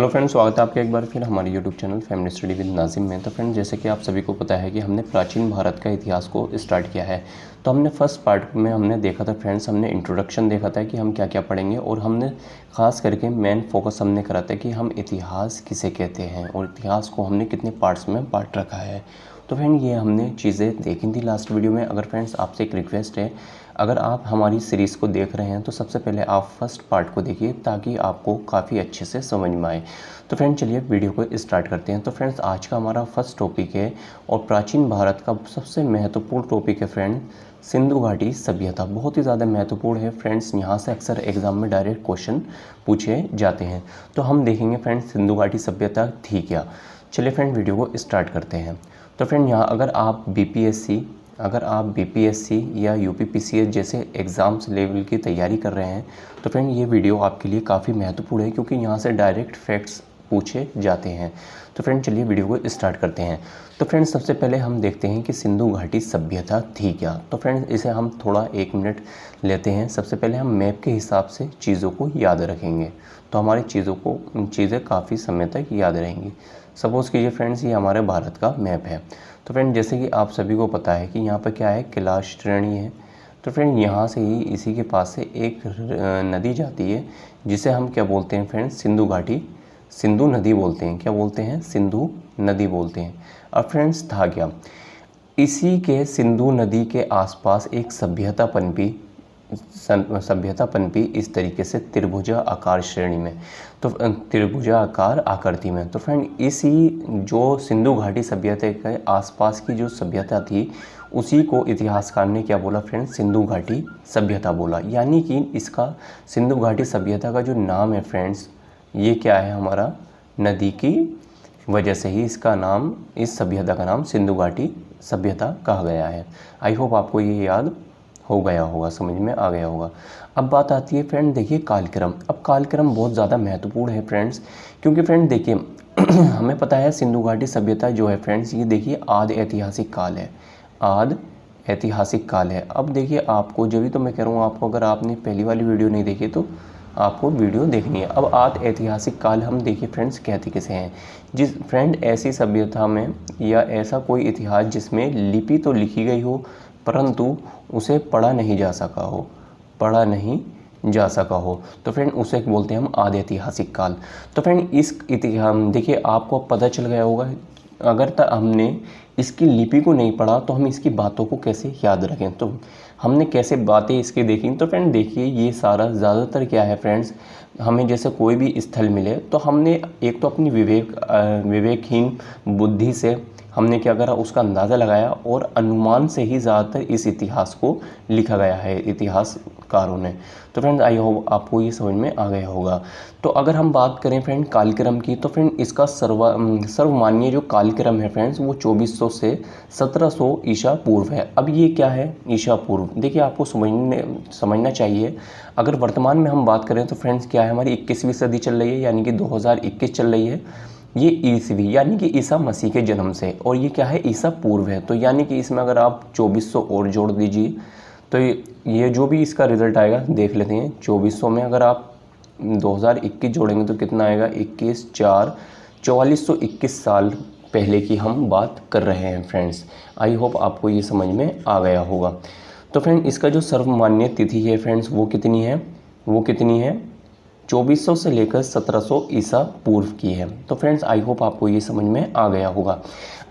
Hello friends, स्वागत है आपका एक बार फिर हमारे YouTube channel family study with Nazim में। तो फ्रेंड्स, जैसे कि आप सभी को पता है कि हमने प्राचीन भारत का इतिहास को स्टार्ट किया है। तो हमने फर्स्ट पार्ट में हमने देखा था फ्रेंड्स, हमने इंट्रोडक्शन देखा था कि हम क्या क्या पढ़ेंगे, और हमने ख़ास करके मेन फोकस हमने करा था कि हम इतिहास किसे कहते हैं और इतिहास को हमने कितने पार्ट्स में बांट रखा है। तो फ्रेंड, ये हमने चीज़ें देखी थी लास्ट वीडियो में। अगर फ्रेंड्स आपसे एक रिक्वेस्ट है, अगर आप हमारी सीरीज़ को देख रहे हैं तो सबसे पहले आप फर्स्ट पार्ट को देखिए ताकि आपको काफ़ी अच्छे से समझ में आए। तो फ्रेंड, चलिए वीडियो को स्टार्ट करते हैं। तो फ्रेंड्स, आज का हमारा फर्स्ट टॉपिक है और प्राचीन भारत का सबसे महत्वपूर्ण टॉपिक है फ्रेंड, सिंधु घाटी सभ्यता। बहुत ही ज़्यादा महत्वपूर्ण है फ्रेंड्स, यहाँ से अक्सर एग्जाम में डायरेक्ट क्वेश्चन पूछे जाते हैं। तो हम देखेंगे फ्रेंड्स सिंधु घाटी सभ्यता थी क्या। चलिए फ्रेंड, वीडियो को स्टार्ट करते हैं। तो फ्रेंड, यहाँ अगर आप बीपीएससी या यूपीपीसीएस जैसे एग्ज़ाम्स लेवल की तैयारी कर रहे हैं तो फ्रेंड, ये वीडियो आपके लिए काफ़ी महत्वपूर्ण है क्योंकि यहाँ से डायरेक्ट फैक्ट्स पूछे जाते हैं। तो फ्रेंड, चलिए वीडियो को स्टार्ट करते हैं। तो फ्रेंड, सबसे पहले हम देखते हैं कि सिंधु घाटी सभ्यता थी क्या। तो फ्रेंड, इसे हम थोड़ा 1 मिनट लेते हैं। सबसे पहले हम मैप के हिसाब से चीज़ों को याद रखेंगे तो हमारी चीज़ें काफ़ी समय तक याद रहेंगी। सपोज़ कीजिए फ्रेंड्स, ये हमारे भारत का मैप है। तो फ्रेंड, जैसे कि आप सभी को पता है कि यहाँ पर क्या है, कैलाश श्रेणी है। तो फ्रेंड, यहाँ से ही इसी के पास से एक नदी जाती है जिसे हम क्या बोलते हैं फ्रेंड्स, सिंधु नदी बोलते हैं। क्या बोलते हैं? सिंधु नदी बोलते हैं। अब फ्रेंड्स, था क्या, इसी के सिंधु नदी के आसपास एक सभ्यता पनपी इस तरीके से त्रिभुजा आकार श्रेणी में, तो त्रिभुजा आकार आकृति में। तो फ्रेंड, इसी जो सिंधु घाटी सभ्यता के आसपास की जो सभ्यता थी उसी को इतिहासकार ने क्या बोला फ्रेंड, सिंधु घाटी सभ्यता बोला। यानी कि इसका सिंधु घाटी सभ्यता का जो नाम है फ्रेंड्स, ये क्या है, हमारा नदी की वजह से ही इसका नाम, इस सभ्यता का नाम सिंधु घाटी सभ्यता कहा गया है। आई होप आपको ये याद हो गया होगा, समझ में आ गया होगा। अब बात आती है फ्रेंड, देखिए कालक्रम। अब कालक्रम बहुत ज़्यादा महत्वपूर्ण है फ्रेंड्स, क्योंकि फ्रेंड देखिए हमें पता है सिंधु घाटी सभ्यता जो है फ्रेंड्स, ये देखिए आदि ऐतिहासिक काल है। अब देखिए आपको, जब भी तो मैं कह रहा हूँ आपको, अगर आपने पहली वाली वीडियो नहीं देखी तो आपको वीडियो देखनी है। अब आदि ऐतिहासिक काल हम देखिए फ्रेंड्स कहते किसे हैं, जिस फ्रेंड ऐसी सभ्यता में या ऐसा कोई इतिहास जिसमें लिपि तो लिखी गई हो परंतु उसे पढ़ा नहीं जा सका हो, तो फ्रेंड उसे बोलते हैं हम आदि ऐतिहासिक काल। तो फ्रेंड, इस इतिहास देखिए आपको पता चल गया होगा, अगर तक हमने इसकी लिपि को नहीं पढ़ा तो हम इसकी बातों को कैसे याद रखें, तो हमने कैसे बातें इसकी देखी। तो फ्रेंड देखिए, ये सारा ज़्यादातर क्या है फ्रेंड्स, हमें जैसे कोई भी स्थल मिले तो हमने एक तो अपनी विवेकहीन बुद्धि से हमने क्या करा, उसका अंदाज़ा लगाया और अनुमान से ही ज़्यादातर इस इतिहास को लिखा गया है इतिहासकारों ने। तो फ्रेंड्स, आई होप आपको ये समझ में आ गया होगा। तो अगर हम बात करें फ्रेंड कालक्रम की, तो फ्रेंड इसका सर्वमान्य जो कालक्रम है फ्रेंड्स, वो 2400 से 1700 ईसा पूर्व है। अब ये क्या है, ईसा पूर्व। देखिए आपको समझना चाहिए, अगर वर्तमान में हम बात करें तो फ्रेंड्स क्या है, हमारी 21वीं सदी चल रही है, यानी कि 2021 चल रही है। ये ईसवी यानी कि ईसा मसीह के जन्म से, और ये क्या है, ईसा पूर्व है। तो यानी कि इसमें अगर आप 2400 और जोड़ दीजिए तो ये जो भी इसका रिजल्ट आएगा देख लेते हैं। 2400 में अगर आप 2021 जोड़ेंगे तो कितना आएगा, 21 4 4421 साल पहले की हम बात कर रहे हैं फ्रेंड्स। आई होप आपको ये समझ में आ गया होगा। तो फ्रेंड, इसका जो सर्वमान्य तिथि है फ्रेंड्स, वो कितनी है, 2400 से लेकर 1700 ईसा पूर्व की है। तो फ्रेंड्स, आई होप आपको ये समझ में आ गया होगा।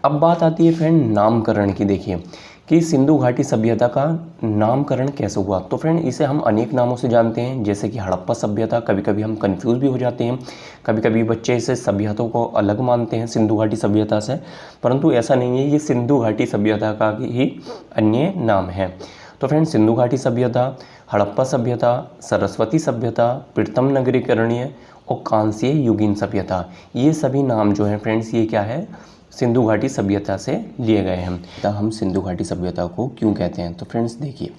अब बात आती है फ्रेंड नामकरण की। देखिए कि सिंधु घाटी सभ्यता का नामकरण कैसे हुआ। तो फ्रेंड, इसे हम अनेक नामों से जानते हैं, जैसे कि हड़प्पा सभ्यता। कभी कभी हम कंफ्यूज भी हो जाते हैं, कभी कभी बच्चे इसे सभ्यताओं को अलग मानते हैं सिंधु घाटी सभ्यता से, परंतु ऐसा नहीं है, ये सिंधु घाटी सभ्यता का ही अन्य नाम है। तो फ्रेंड, सिंधु घाटी सभ्यता, हड़प्पा सभ्यता, सरस्वती सभ्यता, प्रथम नगरीकरणीय और कांस्य युगीन सभ्यता, ये सभी नाम जो हैं फ्रेंड्स, ये क्या है, सिंधु घाटी सभ्यता से लिए गए हैं। तो हम सिंधु घाटी सभ्यता को क्यों कहते हैं, तो फ्रेंड्स देखिए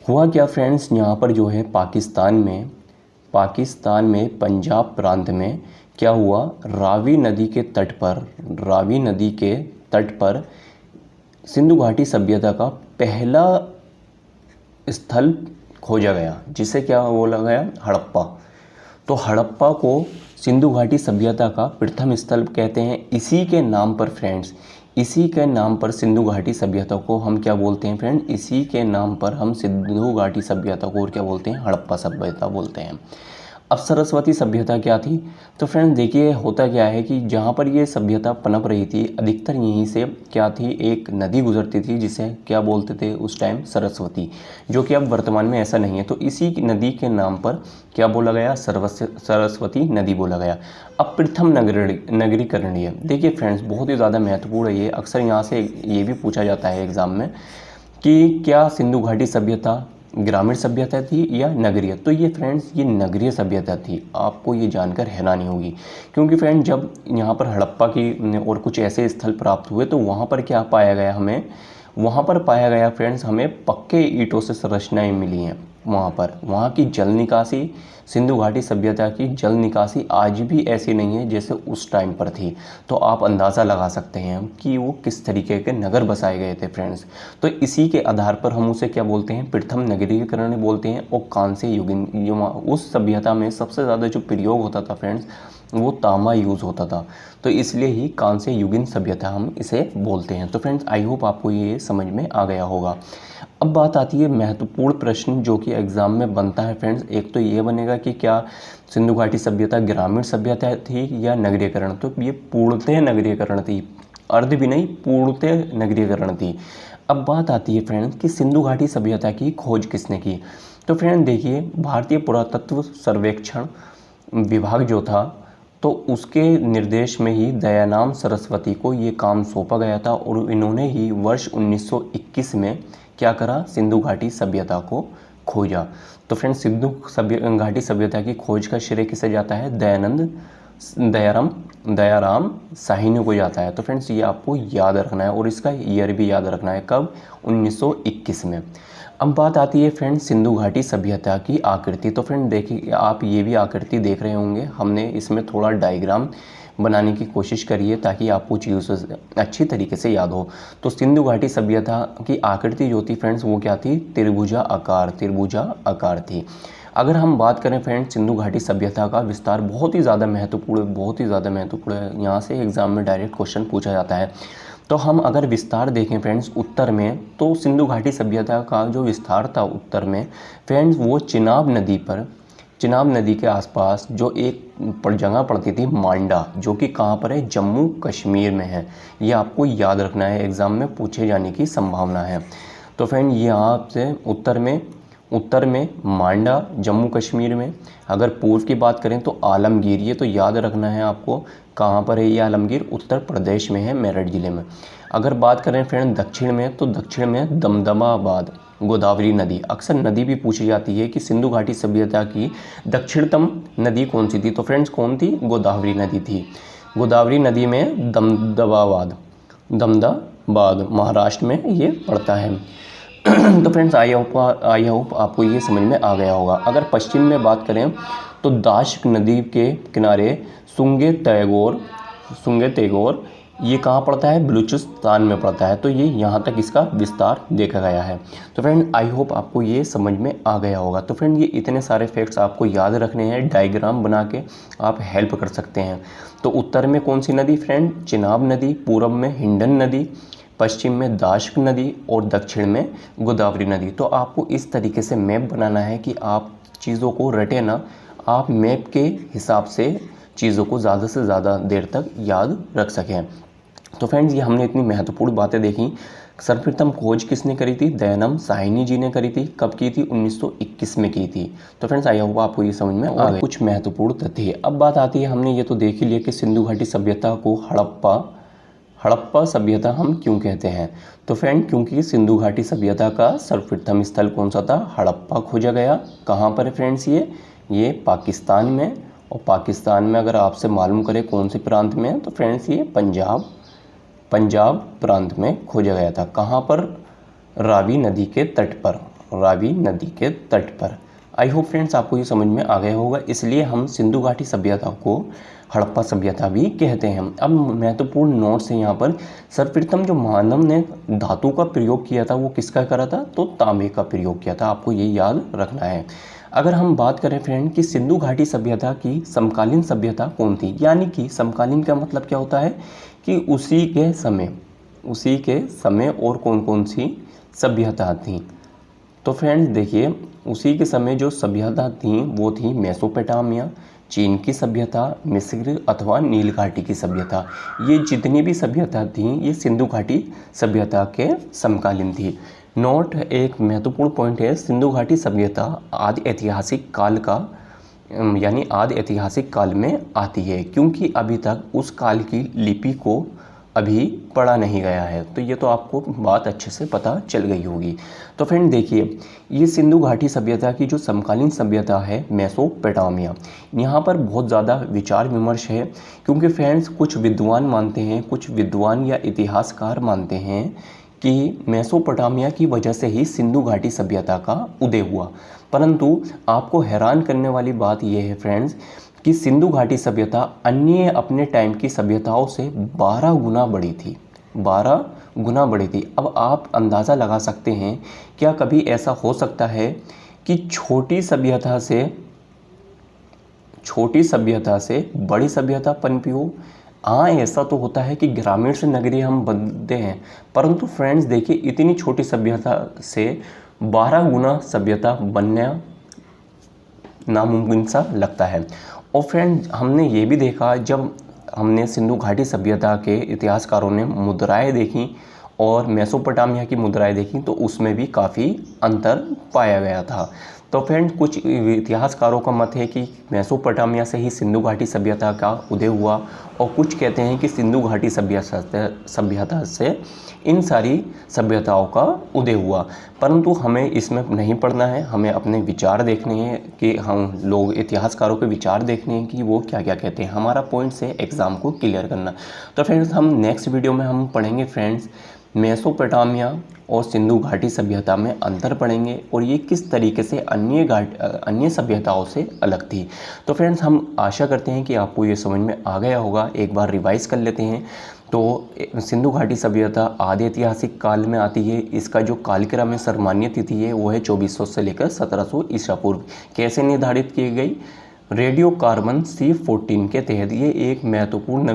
हुआ क्या फ्रेंड्स, यहाँ पर जो है पाकिस्तान में पंजाब प्रांत में क्या हुआ, रावी नदी के तट पर सिंधु घाटी सभ्यता का पहला स्थल खोजा गया, जिसे क्या बोला गया, हड़प्पा। तो हड़प्पा को सिंधु घाटी सभ्यता का प्रथम स्थल कहते हैं। इसी के नाम पर फ्रेंड्स, इसी के नाम पर सिंधु घाटी सभ्यता को हम क्या बोलते हैं फ्रेंड, इसी के नाम पर हम सिंधु घाटी सभ्यता को और क्या बोलते हैं, हड़प्पा सभ्यता बोलते हैं। अब सरस्वती सभ्यता क्या थी, तो फ्रेंड देखिए होता क्या है कि जहाँ पर ये सभ्यता पनप रही थी अधिकतर यहीं से क्या थी, एक नदी गुजरती थी जिसे क्या बोलते थे उस टाइम, सरस्वती, जो कि अब वर्तमान में ऐसा नहीं है। तो इसी नदी के नाम पर क्या बोला गया, सरस्वती नदी बोला गया। अब प्रथम नगरीकरण, ये देखिए फ्रेंड्स बहुत ही ज़्यादा महत्वपूर्ण है ये, अक्सर यहाँ से ये भी पूछा जाता है एग्ज़ाम में कि क्या सिंधु घाटी सभ्यता ग्रामीण सभ्यता थी या नगरीय। तो ये फ्रेंड्स ये नगरीय सभ्यता थी। आपको ये जानकर हैरानी होगी क्योंकि फ्रेंड जब यहाँ पर हड़प्पा की और कुछ ऐसे स्थल प्राप्त हुए तो वहाँ पर क्या पाया गया, हमें वहाँ पर पाया गया फ्रेंड्स, हमें पक्के ईंटों से संरचनाएं मिली हैं। वहाँ की जल निकासी, सिंधु घाटी सभ्यता की जल निकासी आज भी ऐसी नहीं है जैसे उस टाइम पर थी। तो आप अंदाज़ा लगा सकते हैं कि वो किस तरीके के नगर बसाए गए थे फ्रेंड्स। तो इसी के आधार पर हम उसे क्या बोलते हैं, प्रथम नगरीकरण बोलते हैं। और कांस्य युगीन, उस सभ्यता में सबसे ज़्यादा जो प्रयोग होता था फ्रेंड्स वो तांबा यूज़ होता था, तो इसलिए ही कांस्य युगीन सभ्यता हम इसे बोलते हैं। तो फ्रेंड्स आई होप आपको ये समझ में आ गया होगा। अब बात आती है महत्वपूर्ण प्रश्न जो कि एग्ज़ाम में बनता है फ्रेंड्स। एक तो ये बनेगा कि क्या सिंधु घाटी सभ्यता ग्रामीण सभ्यता थी या नगरीकरण। तो ये पूर्णतः नगरीकरण थी, अर्ध भी नहीं, पूर्णतः नगरीकरण थी। अब बात आती है फ्रेंड्स कि सिंधु घाटी सभ्यता की खोज किसने की। तो फ्रेंड देखिए भारतीय पुरातत्व सर्वेक्षण विभाग जो था तो उसके निर्देश में ही दयाराम सरस्वती को ये काम सौंपा गया था और इन्होंने ही वर्ष 1921 में क्या करा, सिंधु घाटी सभ्यता को खोजा। तो फ्रेंड्स सिंधु घाटी सभ्यता की खोज का श्रेय किसे जाता है, दयाराम साहनी को जाता है। तो फ्रेंड्स ये आपको याद रखना है और इसका ईयर भी याद रखना है, कब, 1921 में। अब बात आती है फ्रेंड सिंधु घाटी सभ्यता की आकृति। तो फ्रेंड देखिए आप ये भी आकृति देख रहे होंगे, हमने इसमें थोड़ा डायग्राम बनाने की कोशिश करी है ताकि आपको चीज़ों से अच्छी तरीके से याद हो। तो सिंधु घाटी सभ्यता की आकृति जो थी फ्रेंड्स वो क्या थी, त्रिभुजा आकार थी। अगर हम बात करें फ्रेंड सिंधु घाटी सभ्यता का विस्तार बहुत ही ज़्यादा महत्वपूर्ण है, यहाँ से एग्जाम में डायरेक्ट क्वेश्चन पूछा जाता है। तो हम अगर विस्तार देखें फ्रेंड्स उत्तर में, तो सिंधु घाटी सभ्यता का जो विस्तार था उत्तर में फ्रेंड्स वो चिनाब नदी के आसपास जो एक जगह पड़ती थी मांडा, जो कि कहाँ पर है, जम्मू कश्मीर में है। ये आपको याद रखना है, एग्ज़ाम में पूछे जाने की संभावना है। तो फ्रेंड यहाँ से उत्तर में मांडा जम्मू कश्मीर में। अगर पूर्व की बात करें तो आलमगीर, ये तो याद रखना है आपको, कहाँ पर है ये आलमगीर, उत्तर प्रदेश में है, मेरठ ज़िले में। अगर बात करें फ्रेंड दक्षिण में, तो दक्षिण में दमदमाबाद, गोदावरी नदी। अक्सर नदी भी पूछी जाती है कि सिंधु घाटी सभ्यता की दक्षिणतम नदी कौन सी थी। तो फ्रेंड्स कौन थी, गोदावरी नदी थी। गोदावरी नदी में दमदमाबाद महाराष्ट्र में ये पड़ता है। तो फ्रेंड्स आई होप आपको ये समझ में आ गया होगा। अगर पश्चिम में बात करें तो दाशक नदी के किनारे सुंगे तैगोर ये कहाँ पड़ता है, बलूचिस्तान में पड़ता है। तो ये यहाँ तक इसका विस्तार देखा गया है। तो फ्रेंड आई होप आपको ये समझ में आ गया होगा। तो फ्रेंड ये इतने सारे फैक्ट्स आपको याद रखने हैं, डायग्राम बना के आप हेल्प कर सकते हैं। तो उत्तर में कौन सी नदी फ्रेंड, चिनाब नदी, पूर्व में हिंडन नदी, पश्चिम में दाशक नदी और दक्षिण में गोदावरी नदी। तो आपको इस तरीके से मैप बनाना है कि आप चीज़ों को रटे ना, आप मैप के हिसाब से चीज़ों को ज़्यादा से ज़्यादा देर तक याद रख सकें। तो फ्रेंड्स ये हमने इतनी महत्वपूर्ण बातें देखी। सर्वप्रथम खोज किसने करी थी, दयाराम साहनी जी ने करी थी। कब की थी, 1921 में की थी। तो फ्रेंड्स आई होप आपको ये समझ में आ गया। कुछ महत्वपूर्ण तथ्य अब बात आती है, हमने ये तो देख ही लिया कि सिंधु घाटी सभ्यता को हड़प्पा सभ्यता हम क्यों कहते हैं। तो फ्रेंड क्योंकि सिंधु घाटी सभ्यता का सर्वप्रथम स्थल कौन सा था, हड़प्पा खोजा गया। कहाँ पर है फ्रेंड्स, ये पाकिस्तान में। और पाकिस्तान में अगर आपसे मालूम करें कौन से प्रांत में, तो फ्रेंड्स ये पंजाब प्रांत में खोजा गया था। कहाँ पर, रावी नदी के तट पर। आई होप फ्रेंड्स आपको ये समझ में आ गया होगा। इसलिए हम सिंधु घाटी सभ्यता को हड़प्पा सभ्यता भी कहते हैं। अब महत्वपूर्ण नोट्स है यहाँ पर। सर्वप्रथम जो मानव ने धातु का प्रयोग किया था वो किसका करा था, तो तांबे का प्रयोग किया था। आपको ये याद रखना है। अगर हम बात करें फ्रेंड कि सिंधु घाटी सभ्यता की समकालीन सभ्यता कौन थी, यानी कि समकालीन का मतलब क्या होता है कि उसी के समय और कौन कौन सी सभ्यता थी। तो फ्रेंड्स देखिए, उसी के समय जो सभ्यता थी वो थी मेसोपोटामिया, चीन की सभ्यता, मिस्र अथवा नील घाटी की सभ्यता। ये जितनी भी सभ्यता थी ये सिंधु घाटी सभ्यता के समकालीन थी। नोट, एक महत्वपूर्ण पॉइंट है, सिंधु घाटी सभ्यता आदि ऐतिहासिक काल का यानी आदि ऐतिहासिक काल में आती है, क्योंकि अभी तक उस काल की लिपि को अभी पढ़ा नहीं गया है। तो ये तो आपको बात अच्छे से पता चल गई होगी। तो फ्रेंड देखिए, ये सिंधु घाटी सभ्यता की जो समकालीन सभ्यता है मेसोपोटामिया, यहाँ पर बहुत ज़्यादा विचार विमर्श है, क्योंकि फ्रेंड्स कुछ विद्वान मानते हैं, कुछ विद्वान या इतिहासकार मानते हैं कि मेसोपोटामिया की वजह से ही सिंधु घाटी सभ्यता का उदय हुआ। परंतु आपको हैरान करने वाली बात यह है फ्रेंड्स कि सिंधु घाटी सभ्यता अन्य अपने टाइम की सभ्यताओं से 12 गुना बड़ी थी, 12 गुना बड़ी थी। अब आप अंदाज़ा लगा सकते हैं, क्या कभी ऐसा हो सकता है कि छोटी सभ्यता से बड़ी सभ्यता पनपी हो? हाँ, ऐसा तो होता है कि ग्रामीण से नगरीय हम बनते हैं, परंतु फ्रेंड्स देखिए, इतनी छोटी सभ्यता से 12 गुना सभ्यता बनना नामुमकिन सा लगता है। और फ्रेंड हमने ये भी देखा, जब हमने सिंधु घाटी सभ्यता के इतिहासकारों ने मुद्राएं देखी और मेसोपोटामिया की मुद्राएं देखी, तो उसमें भी काफ़ी अंतर पाया गया था। तो फ्रेंड कुछ इतिहासकारों का मत है कि मेसोपोटामिया से ही सिंधु घाटी सभ्यता का उदय हुआ, और कुछ कहते हैं कि सिंधु घाटी सभ्यता से इन सारी सभ्यताओं का उदय हुआ। परंतु हमें इसमें नहीं पढ़ना है, हमें अपने विचार देखने हैं कि हम लोग इतिहासकारों के विचार देखने हैं कि वो क्या क्या कहते हैं। हमारा पॉइंट से एग्ज़ाम को क्लियर करना। तो फ्रेंड्स हम नेक्स्ट वीडियो में हम पढ़ेंगे फ्रेंड्स मेसोपोटामिया और सिंधु घाटी सभ्यता में अंतर पढ़ेंगे, और ये किस तरीके से अन्य सभ्यताओं से अलग थी। तो फ्रेंड्स हम आशा करते हैं कि आपको ये समझ में आ गया होगा। एक बार रिवाइज कर लेते हैं। तो सिंधु घाटी सभ्यता आदि ऐतिहासिक काल में आती है। इसका जो कालक्रम है, सर्वमान्य तिथि है, वो है 2400 से लेकर 1700 ईसा पूर्व। कैसे निर्धारित की गई? रेडियो कार्बन C14 के तहत। ये एक महत्वपूर्ण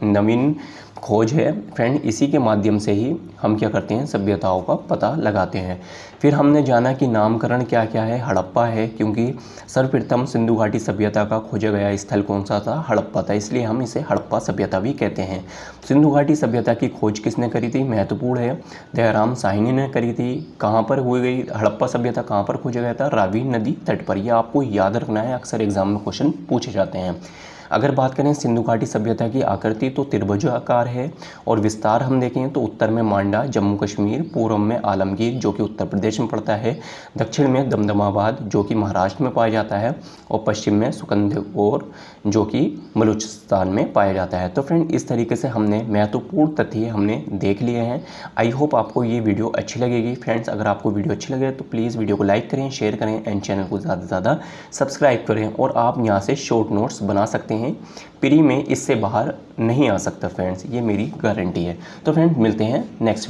नवीन खोज है फ्रेंड। इसी के माध्यम से ही हम क्या करते हैं, सभ्यताओं का पता लगाते हैं। फिर हमने जाना कि नामकरण क्या क्या है। हड़प्पा है, क्योंकि सर्वप्रथम सिंधु घाटी सभ्यता का खोजा गया स्थल कौन सा था? हड़प्पा था, इसलिए हम इसे हड़प्पा सभ्यता भी कहते हैं। सिंधु घाटी सभ्यता की खोज किसने करी थी? महत्वपूर्ण है, दयाराम साहनी ने करी थी। कहाँ पर हुई गई हड़प्पा सभ्यता? कहाँ पर खोजा गया था? रावी नदी तट पर। यह आपको याद रखना है, अक्सर एग्जाम में क्वेश्चन पूछे जाते हैं। अगर बात करें सिंधु घाटी सभ्यता की आकृति, तो त्रिभुजाकार है, और विस्तार हम देखें तो उत्तर में मांडा जम्मू कश्मीर, पूर्व में आलमगीर जो कि उत्तर प्रदेश में पड़ता है, दक्षिण में दमदमाबाद जो कि महाराष्ट्र में पाया जाता है, और पश्चिम में सुकंदौर जो कि बलूचिस्तान में पाया जाता है। तो फ्रेंड इस तरीके से हमने महत्वपूर्ण तथ्य हमने देख लिए हैं। आई होप आपको ये वीडियो अच्छी लगेगी। फ्रेंड्स अगर आपको वीडियो अच्छी लगे तो प्लीज़ वीडियो को लाइक करें, शेयर करें, एंड चैनल को ज़्यादा से ज़्यादा सब्सक्राइब करें। और आप यहाँ से शॉर्ट नोट्स बना सकते हैं, प्री में इससे बाहर नहीं आ सकता फ्रेंड्स, ये मेरी गारंटी है। तो फ्रेंड्स मिलते हैं नेक्स्ट वीडियो।